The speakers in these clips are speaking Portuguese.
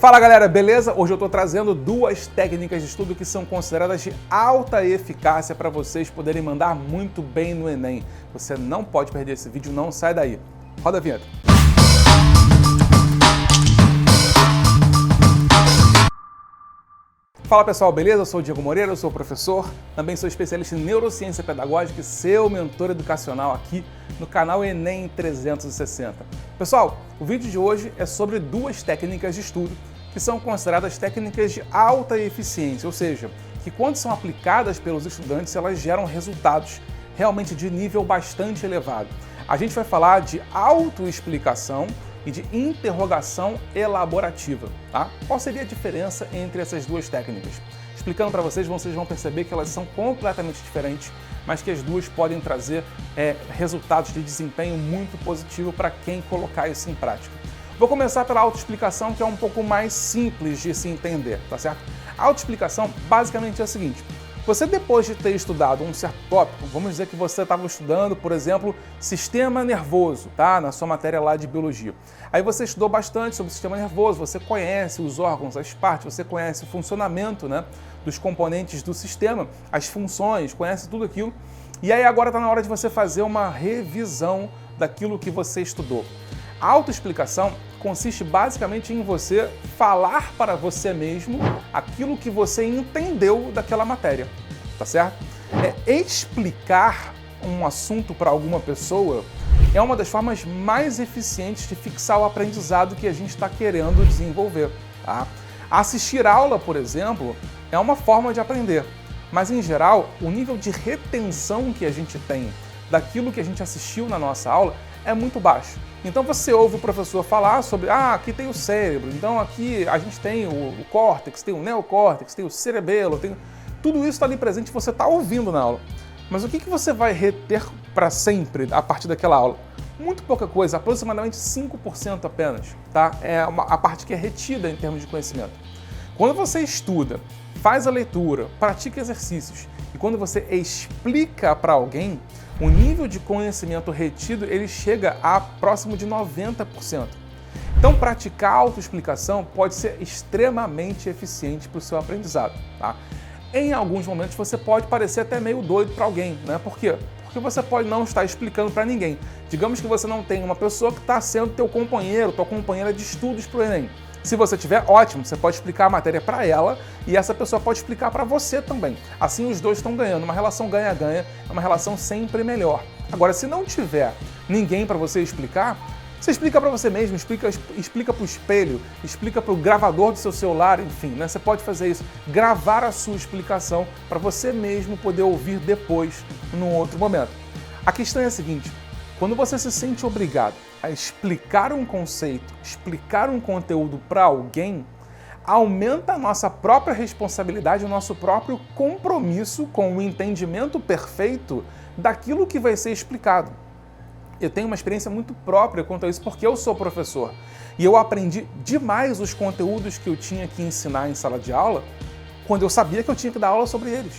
Fala galera, beleza? Hoje eu estou trazendo duas técnicas de estudo que são consideradas de alta eficácia para vocês poderem mandar muito bem no Enem. Você não pode perder esse vídeo, não sai daí. Roda a vinheta. Fala pessoal, beleza? Eu sou o Diego Moreira, eu sou professor, também sou especialista em neurociência pedagógica e seu mentor educacional aqui no canal Enem 360. Pessoal, o vídeo de hoje é sobre duas técnicas de estudo que são consideradas técnicas de alta eficiência, ou seja, que quando são aplicadas pelos estudantes elas geram resultados realmente de nível bastante elevado. A gente vai falar de autoexplicação e de interrogação elaborativa, tá? Qual seria a diferença entre essas duas técnicas? Explicando para vocês vão perceber que elas são completamente diferentes, mas que as duas podem trazer resultados de desempenho muito positivo para quem colocar isso em prática. Vou começar pela autoexplicação, que é um pouco mais simples de se entender, tá certo? A autoexplicação basicamente é o seguinte: você, depois de ter estudado um certo tópico, vamos dizer que você estava estudando, por exemplo, sistema nervoso, tá? Na sua matéria lá de biologia. Aí você estudou bastante sobre o sistema nervoso, você conhece os órgãos, as partes, você conhece o funcionamento, né, dos componentes do sistema, as funções, conhece tudo aquilo. E aí agora está na hora de você fazer uma revisão daquilo que você estudou. A autoexplicação consiste basicamente em você falar para você mesmo aquilo que você entendeu daquela matéria, tá certo? Explicar um assunto para alguma pessoa é uma das formas mais eficientes de fixar o aprendizado que a gente está querendo desenvolver, tá? Assistir aula, por exemplo, é uma forma de aprender, mas em geral o nível de retenção que a gente tem daquilo que a gente assistiu na nossa aula é muito baixo. Então você ouve o professor falar sobre, aqui tem o cérebro, então aqui a gente tem o córtex, tem o neocórtex, tem o cerebelo, tudo isso está ali presente, você está ouvindo na aula. Mas o que você vai reter para sempre a partir daquela aula? Muito pouca coisa, aproximadamente 5% apenas, tá? É a parte que é retida em termos de conhecimento. Quando você estuda, faz a leitura, pratica exercícios e quando você explica para alguém, o nível de conhecimento retido ele chega a próximo de 90%. Então, praticar a autoexplicação pode ser extremamente eficiente para o seu aprendizado, tá? Em alguns momentos você pode parecer até meio doido para alguém, né? Por quê? Porque você pode não estar explicando para ninguém. Digamos que você não tem uma pessoa que está sendo teu companheiro, tua companheira de estudos para o Enem. Se você tiver, ótimo, você pode explicar a matéria para ela e essa pessoa pode explicar para você também. Assim os dois estão ganhando. Uma relação ganha-ganha é uma relação sempre melhor. Agora, se não tiver ninguém para você explicar, você explica para você mesmo, explica para o espelho, explica para o gravador do seu celular, enfim, né? Você pode fazer isso, gravar a sua explicação para você mesmo poder ouvir depois, num outro momento. A questão é a seguinte: quando você se sente obrigado a explicar um conceito, explicar um conteúdo para alguém, aumenta a nossa própria responsabilidade, o nosso próprio compromisso com o entendimento perfeito daquilo que vai ser explicado. Eu tenho uma experiência muito própria quanto a isso, porque eu sou professor e eu aprendi demais os conteúdos que eu tinha que ensinar em sala de aula quando eu sabia que eu tinha que dar aula sobre eles,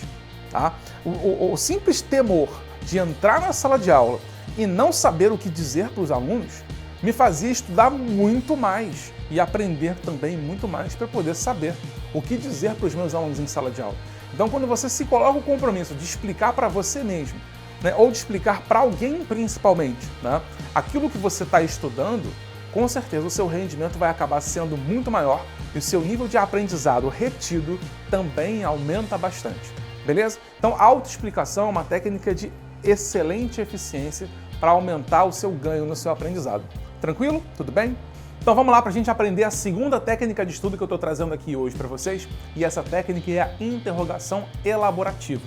tá? O simples temor de entrar na sala de aula e não saber o que dizer para os alunos me fazia estudar muito mais e aprender também muito mais para poder saber o que dizer para os meus alunos em sala de aula. Então, quando você se coloca o compromisso de explicar para você mesmo, né, ou de explicar para alguém principalmente, né, aquilo que você está estudando, com certeza o seu rendimento vai acabar sendo muito maior e o seu nível de aprendizado retido também aumenta bastante. Beleza? Então, a autoexplicação é uma técnica de excelente eficiência para aumentar o seu ganho no seu aprendizado. Tranquilo? Tudo bem? Então vamos lá para a gente aprender a segunda técnica de estudo que eu estou trazendo aqui hoje para vocês, e essa técnica é a interrogação elaborativa.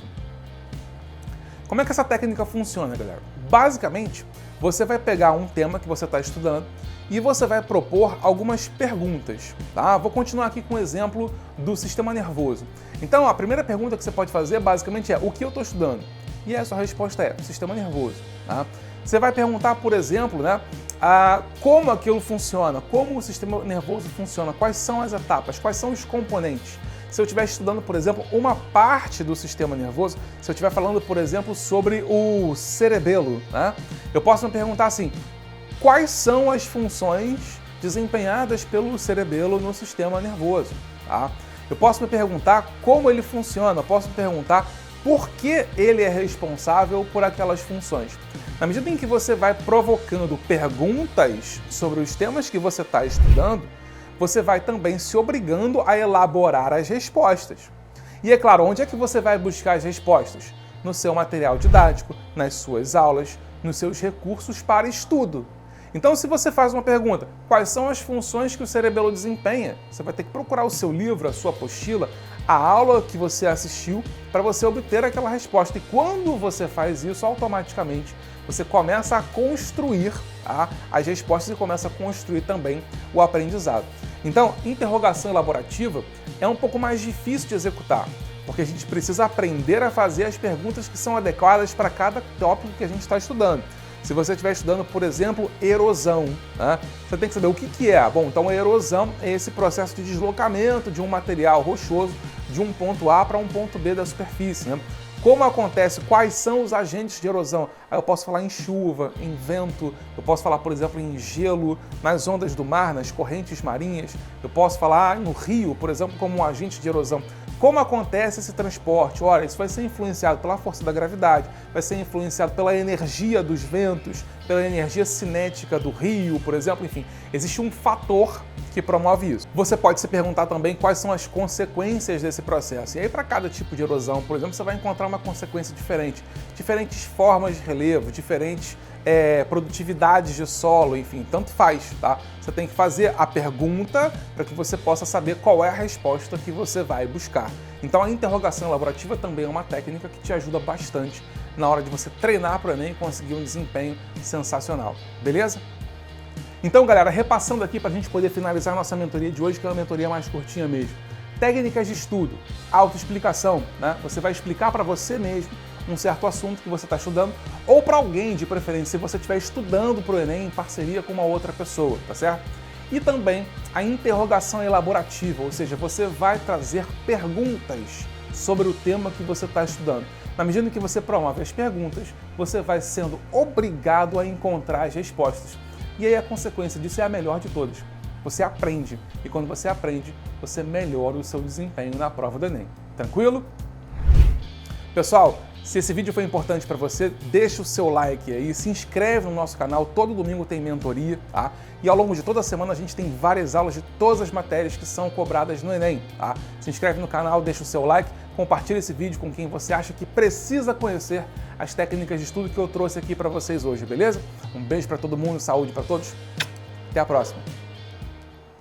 Como é que essa técnica funciona, galera? Basicamente, você vai pegar um tema que você está estudando e você vai propor algumas perguntas, tá? Vou continuar aqui com o exemplo do sistema nervoso. Então, a primeira pergunta que você pode fazer basicamente é: o que eu estou estudando? E a sua resposta é: o sistema nervoso, tá? Você vai perguntar, por exemplo, né, como aquilo funciona, como o sistema nervoso funciona, quais são as etapas, quais são os componentes. Se eu estiver estudando, por exemplo, uma parte do sistema nervoso, se eu estiver falando, por exemplo, sobre o cerebelo, né, eu posso me perguntar assim: quais são as funções desempenhadas pelo cerebelo no sistema nervoso. Tá? Eu posso me perguntar como ele funciona, eu posso me perguntar por que ele é responsável por aquelas funções. Na medida em que você vai provocando perguntas sobre os temas que você está estudando, você vai também se obrigando a elaborar as respostas. E é claro, onde é que você vai buscar as respostas? No seu material didático, nas suas aulas, nos seus recursos para estudo. Então, se você faz uma pergunta, quais são as funções que o cerebelo desempenha? Você vai ter que procurar o seu livro, a sua apostila, a aula que você assistiu, para você obter aquela resposta. E quando você faz isso, automaticamente, você começa a construir as respostas e começa a construir também o aprendizado. Então, interrogação elaborativa é um pouco mais difícil de executar, porque a gente precisa aprender a fazer as perguntas que são adequadas para cada tópico que a gente está estudando. Se você estiver estudando, por exemplo, erosão, né? Você tem que saber o que é. Bom, então a erosão é esse processo de deslocamento de um material rochoso de um ponto A para um ponto B da superfície, né? Como acontece? Quais são os agentes de erosão? Eu posso falar em chuva, em vento, eu posso falar, por exemplo, em gelo, nas ondas do mar, nas correntes marinhas, eu posso falar no rio, por exemplo, como um agente de erosão. Como acontece esse transporte? Olha, isso vai ser influenciado pela força da gravidade, vai ser influenciado pela energia dos ventos, pela energia cinética do rio, por exemplo, enfim, existe um fator que promove isso. Você pode se perguntar também quais são as consequências desse processo. E aí, para cada tipo de erosão, por exemplo, você vai encontrar uma consequência diferente. Diferentes formas de relevo, diferentes produtividades de solo, enfim, tanto faz, tá? Você tem que fazer a pergunta para que você possa saber qual é a resposta que você vai buscar. Então, a interrogação elaborativa também é uma técnica que te ajuda bastante na hora de você treinar para o Enem e conseguir um desempenho sensacional. Beleza? Então, galera, repassando aqui para a gente poder finalizar a nossa mentoria de hoje, que é uma mentoria mais curtinha mesmo. Técnicas de estudo, autoexplicação, né? Você vai explicar para você mesmo um certo assunto que você está estudando, ou para alguém de preferência, se você estiver estudando para o Enem em parceria com uma outra pessoa, tá certo? E também a interrogação elaborativa, ou seja, você vai trazer perguntas sobre o tema que você está estudando. Na medida em que você promove as perguntas, você vai sendo obrigado a encontrar as respostas. E aí a consequência disso é a melhor de todas. Você aprende, e quando você aprende, você melhora o seu desempenho na prova do Enem. Tranquilo? Pessoal, se esse vídeo foi importante para você, deixa o seu like aí, se inscreve no nosso canal, todo domingo tem mentoria, tá? E ao longo de toda a semana a gente tem várias aulas de todas as matérias que são cobradas no Enem, tá? Se inscreve no canal, deixa o seu like, compartilha esse vídeo com quem você acha que precisa conhecer as técnicas de estudo que eu trouxe aqui para vocês hoje, beleza? Um beijo para todo mundo, saúde para todos, até a próxima!